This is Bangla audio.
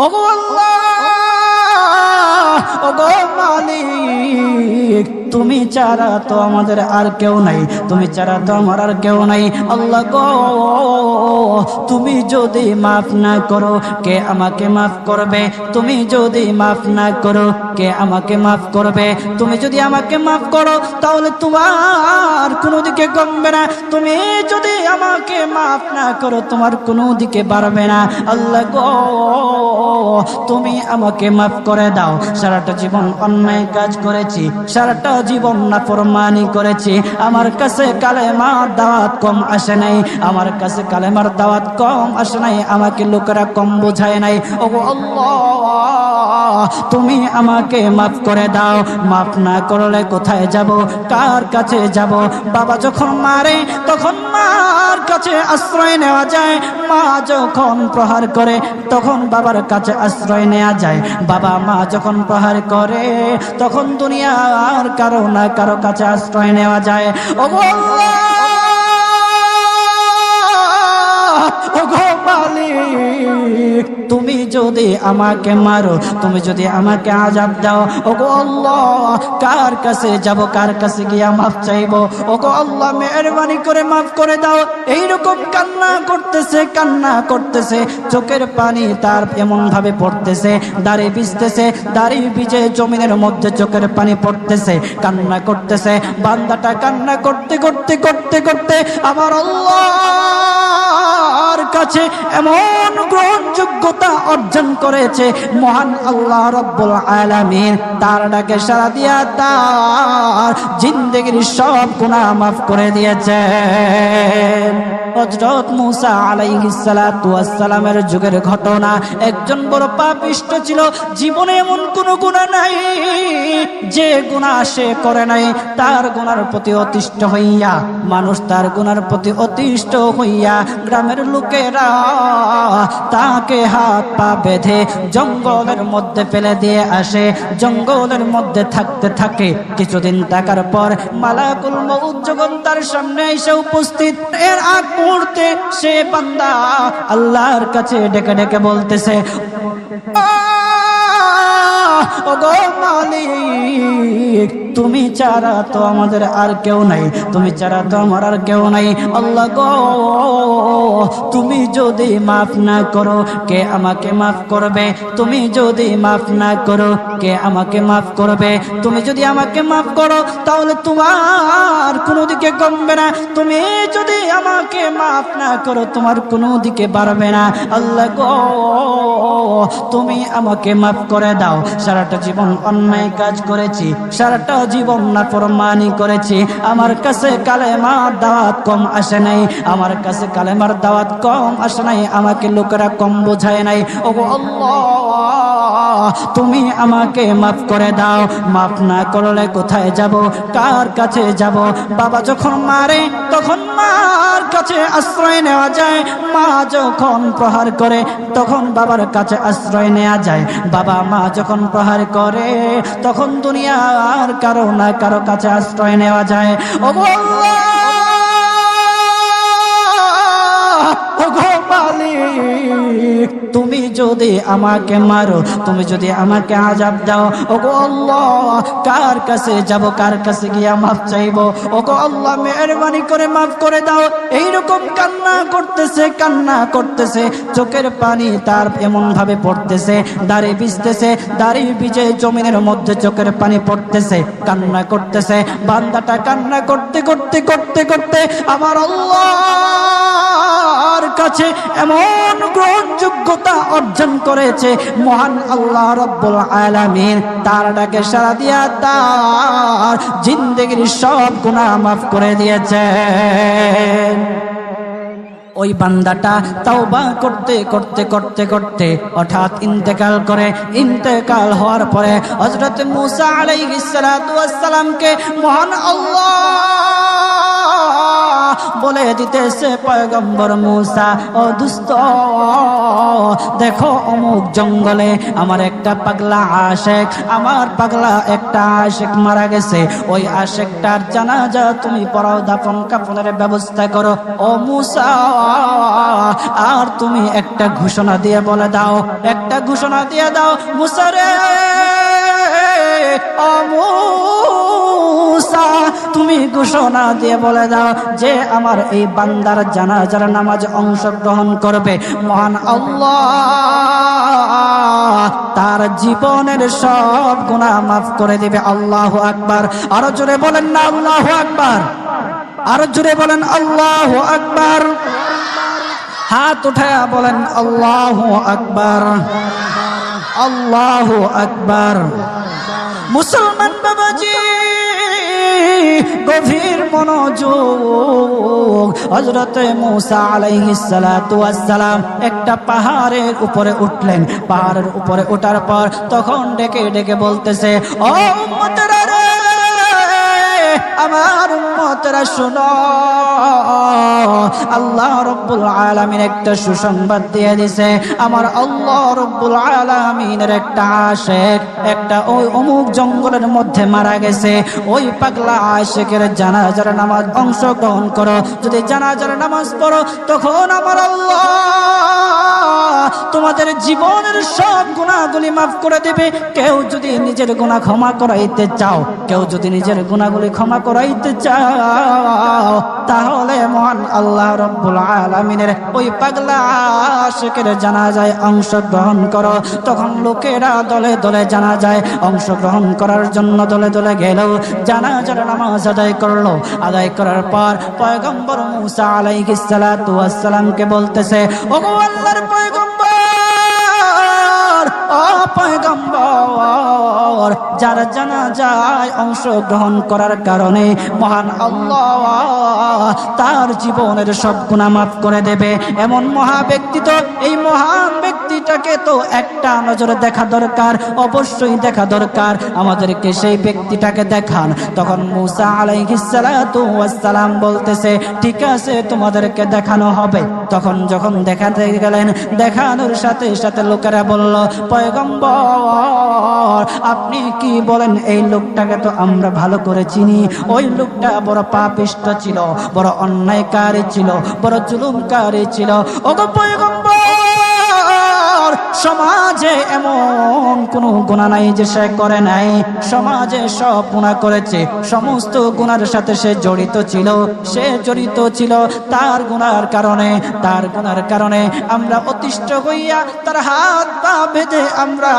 ওগো আল্লাহ, ওগো মালিক, তুমি ছাড়া তো আমাদের আর কেউ নাই, তুমি ছাড়া তো আমার আর কেউ নাই। আল্লাহ গো, তুমি যদি মাফ না করো কে আমাকে মাফ করবে? তুমি যদি মাফ না করো কে আমাকে মাফ করবে? তুমি যদি আমাকে মাফ করো তাহলে তোমার কোনো দিকে কমবে না, তুমি যদি আমাকে মাফ না করো তোমার কোনো দিকে বাড়বে না। আল্লাহ গো, তুমি আমাকে মাফ করে দাও। সারাটা জীবন অন্যায় কাজ করেছি, সারাটা জীবন নাফরমানি করেছি, আমার কাছে কালেমার দাওয়াত কম আসে নাই, আমার কাছে কালেমার দাওয়াত কম আসে নাই, আমাকে লোকেরা কম বোঝায় নাই। ওগো আল্লাহ, তুমি আমাকে মাফ করে দাও। মাফ না করলে কোথায় যাব, কার কাছে যাব? বাবা যখন মারে তখন মার কাছে আশ্রয় নেওয়া যায়, মা যখন প্রহার করে তখন বাবার কাছে আশ্রয় নেওয়া যায়, বাবা মা যখন প্রহার করে তখন দুনিয়ার কারো না কারো কাছে আশ্রয় নেওয়া যায়। ওগো আল্লাহ, ওগো মালিক, তুমি যদি আমাকে মারো, তুমি যদি আমাকে আযাব দাও, ওগো আল্লাহ, কার কাছে যাব, কার কাছে গিয়া মাফ চাইবো? ওগো আল্লাহ, মেহেরবানি করে মাফ করে দাও। এইরকম কান্না করতেছে, কান্না করতেছে, চোখের পানি তার এমন ভাবে পড়তেছে, দাড়ি ভিজতেছে, দাড়ি ভিজে জমিনের মধ্যে চোখের পানি পড়তেছে, কান্না করতেছে। বান্দাটা কান্না করতে করতে করতে করতে আমার আল্লাহর কাছে এমন গ্রহণযোগ্যতা অর্জন করেছে, মহান আল্লাহ রাব্বুল আলামিন তার ডাকে সাড়া দিয়া তার জিন্দেগির সব গুনাহ মাফ করে দিয়েছেন। হযরত মূসা আলাইহিস সালাতু ওয়াস সালামের যুগের ঘটনা। একজন বড় পাপিষ্ঠ ছিল, জীবনে এমন কোনো গুনাহ নাই যে গুনাহ সে করে নাই। তার গুনার প্রতি অতিষ্ঠ হইয়া, মানুষ তার গুনার প্রতি অতিষ্ঠ হইয়া গ্রামের লোকেরা তাকে হাত পা বেঁধে জঙ্গলের মধ্যে ফেলে দিয়ে আসে। জঙ্গলের মধ্যে থাকতে থাকে, কিছুদিন থাকার পর মালাকুল মউত যখন তার সামনে এসে উপস্থিত, এর আগ মুহূর্তে সে বান্দা আল্লাহর কাছে ডেকে ডেকে বলতেছে, ওগো মালিক, তুমি ছাড়া তো আমাদের আর কেউ নাই, তুমি ছাড়া তো আমার আর কেউ নাই। আল্লাহ গো, তুমি যদি মাফ না করো কে আমাকে মাফ করবে? তুমি যদি মাফ না করো কে আমাকে মাফ করবে? তুমি যদি আমাকে মাফ করো তাহলে তোমার কোনো দিকে কমবে না, তুমি যদি আমাকে মাফ না করো তোমার কোনো দিকে বাড়বে না। আল্লাহ গো, তুমি আমাকে মাফ করে দাও। সারাটা জীবন অন্যায় কাজ করেছি, সারাটা জীবন নাফরমানি করেছি, আমার কাছে কালেমার দাওয়াত কম আসে নাই, আমার কাছে কালেমার দাওয়াত কম আসে নাই, আমাকে লোকেরা কম বোঝায় নাই। ওগো আল্লাহ, তুমি আমাকে মাফ করে দাও। মাফ না করলে কোথায় যাব, কার কাছে যাব? বাবা যখন মারে তখন মার কাছে আশ্রয় নেওয়া যায়, মা যখন প্রহার করে তখন বাবার কাছে আশ্রয় নেওয়া যায়, বাবা মা যখন প্রহার করে তখন দুনিয়ার কারো না কারো কাছে আশ্রয় নেওয়া যায়। ওগো আল্লাহ, ওগো মালিক, তুমি যদি আমাকে মারো, তুমি যদি আমাকে আযাব দাও, ওগো আল্লাহ, কার কাছে যাব, কার কাছে গিয়া মাফ চাইবো? ওগো আল্লাহ, মেহেরবানি করে মাফ করে দাও। এইরকম কান্না করতেছে, কান্না করতেছে, চোখের পানি তার এমন ভাবে পড়তেছে, দাড়ি ভিজতেছে, দাড়ি ভিজে জমিনের মধ্যে চোখের পানি পড়তেছে, কান্না করতেছে। বান্দাটা কান্না করতে করতে করতে করতে আমার আল্লাহর কাছে এমন গ্রহণযোগ্যতা অর্জন করেছে, মহান আল্লাহ রাব্বুল আলামিন তার ডাকে সাড়া দিয়া তার জিন্দেগির সব গুনাহ মাফ করে দিয়েছেন। ওই বান্দাটা তাওবা করতে করতে করতে করতে হঠাৎ ইন্তেকাল করে। ইন্তেকাল হওয়ার পরে হযরত মূসা আলাইহিস সালাতু ওয়াস সালামকে মহান আল্লাহ বলে দিতেছে পয়গম্বর মূসা, ও দুস্ত দেখো অমুক জঙ্গলে আমার একটা পাগলা আশেক, আমার পাগলা একটা আশেক মারা গেছে, ওই আশেকটার জানাজা তুমি পড়াও, দাফন কাফনের ব্যবস্থা করো। ও মূসা, আর তুমি একটা ঘোষণা দিয়ে বলে দাও, একটা ঘোষণা দিয়ে দাও মূসা রে, ও মূসা তুমি ঘোষণা দিয়ে বলে দাও যে আমার এই বান্দার জানাজার নামাজ অংশগ্রহণ করবে, মহান আল্লাহ তার জীবনের সব গুনাহ মাফ করে দিবে। আল্লাহু আকবার। আরো জোরে বলেন না আল্লাহু আকবার, আরো জোরে বলেন আল্লাহু আকবার। হাত উঠায়া বলেন আল্লাহু আকবার, আল্লাহু আকবার। মুসলমান বাবাজি গভীর মনোযোগ। হযরত মূসা আলাইহিস সালাতু ওয়াস সালাম একটা পাহাড়ের উপরে উঠলেন। পাহাড়ের উপরে ওঠার পর তখন ডেকে ডেকে বলতেছে, ও উম্মতেরা রে, আমার উম্মতেরা শোনো, আল্লাহ রাব্বুল আলামিন একটা সুসংবাদ দিয়ে দিয়েছে। আমার আল্লাহ রাব্বুল আলামিনের একটা আশিক একটা ওই অমুক জঙ্গলের মধ্যে মারা গেছে, ওই পাগলা আশিকের জানাজার নামাজ অংশগ্রহণ করো। যদি জানাজার নামাজ পড়ো তখন আমার আল্লাহ তোমাদের জীবনের সব গুনাহগুলি মাফ করে দেবে। কেউ যদি নিজের গুনাহ ক্ষমা করাইতে চাও, কেউ যদি নিজের গুনাহগুলি ক্ষমা করাইতে চাও, তাহলে মহান আল্লাহ রাব্বুল আলামিনের ওই পাগলা আশিকের জানাজায় অংশগ্রহণ করো। তখন লোকেরা দলে দলে জানাজায় অংশগ্রহণ করার জন্য দলে দলে গেল, জানাজার নামাজ আদায় করলো। আদায় করার পর পয়গম্বর মূসা আলাইহিস সালাতু ওয়াস সালামকে বলতেছে, ওগো আল্লাহর পয়গম্বর, ও পয়গম্বর, যার জানাজায় অংশগ্রহণ করার কারণে মহান আল্লাহ তার জীবনের সব গুনাহ মাফ করে দেবে। এমন মহা ব্যক্তি, তো এই মহান ব্যক্তিটাকে তো একটা নজরে দেখা দরকার, অবশ্যই দেখা দরকার। আমাদেরকে সেই ব্যক্তিটাকে দেখান। তখন মূসা আলাইহিস সালাতু ওয়াস সালাম বলতেছে, ঠিক আছে তোমাদেরকে দেখানো হবে। তখন যখন দেখাতে গেলেন, দেখানোর সাথে সাথে লোকেরা বলল, পয়গম্বর আপনি কি বলেন, এই লোকটাকে তো আমরা ভালো করে চিনি। ওই লোকটা বড় পাপিষ্ঠ ছিল, বড় অন্যায়কারী ছিল, বড় জুলুমকারী ছিল। ওগো পয়গম্বর, সমাজে এমন কোন গুনাহ নাই যে সে করে নাই। সমাজে সব গুনাহ করেছে, সমস্ত গুনার সাথে সে জড়িত ছিল। সে জড়িত ছিল, তার গুনার কারণে আমরা অতিষ্ঠ হইয়া তার হাত পা বেঁধে আমরা